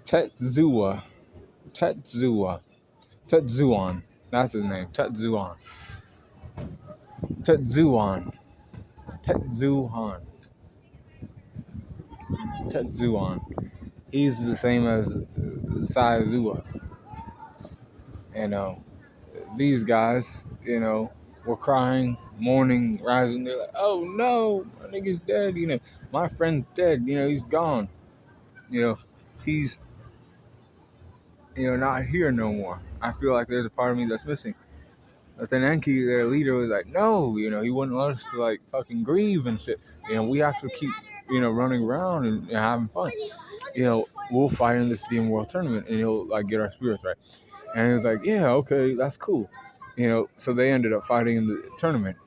Tetsua, Tetsua, Tetsuzan. That's his name. Tetsuzan. Tetsuzan. Tetsuzan. Tetsuzan. He's the same as Saizua. You know, these guys, were crying, mourning, rising. They're like, "Oh no, my nigga's dead." My friend's dead. He's gone. He's not here no more. I feel like there's a part of me that's missing. But then Enki, their leader, was like, "No, he wouldn't let us to like fucking grieve and shit. We have to keep running around and having fun. We'll fight in this Demon World tournament and he'll like get our spirits right." And he was like, "Yeah, okay, that's cool." So they ended up fighting in the tournament.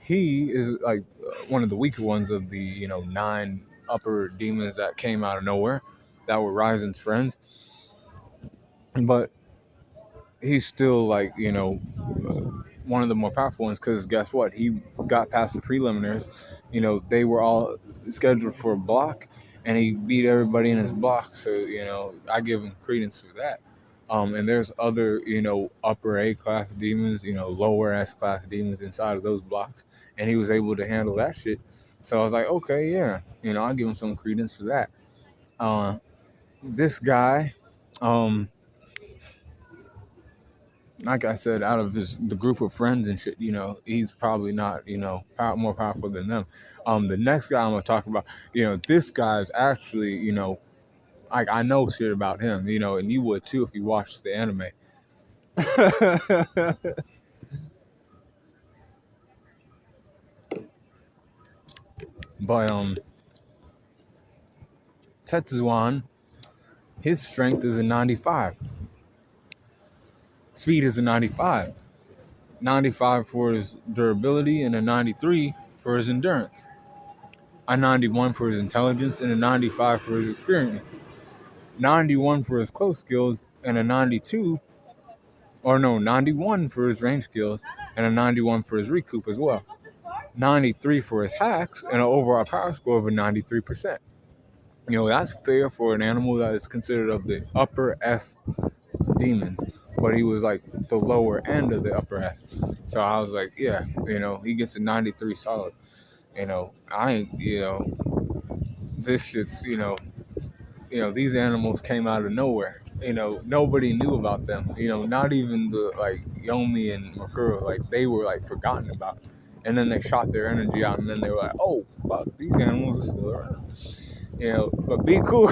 He is like one of the weaker ones of the 9 upper demons that came out of nowhere, that were Ryzen's friends. But he's still like one of the more powerful ones, because guess what? He got past the preliminaries. They were all scheduled for a block, and he beat everybody in his block. So I give him credence for that. And there's other upper A class demons, lower S class demons inside of those blocks, and he was able to handle that shit. So I was like, okay, yeah, I give him some credence for that. This guy, like I said, out of the group of friends and shit, he's probably not, more powerful than them. The next guy I'm gonna talk about, this guy's actually, like I know shit about him, and you would too if you watched the anime. But Tetsuzan, his strength is a 95. Speed is a 95. 95 for his durability, and a 93 for his endurance. A 91 for his intelligence, and a 95 for his experience. 91 for his close skills, and a 91 for his range skills, and a 91 for his recoup as well. 93 for his hacks, and an overall power score of a 93%. That's fair for an animal that is considered of the upper S demons, but he was like the lower end of the upper S. So I was like, yeah, he gets a 93 solid. I ain't, this shit's, these animals came out of nowhere. Nobody knew about them. Not even the like Yomi and Makuro, like they were like forgotten about. And then they shot their energy out, and then they were like, "Oh fuck, these animals are still around." But be cool.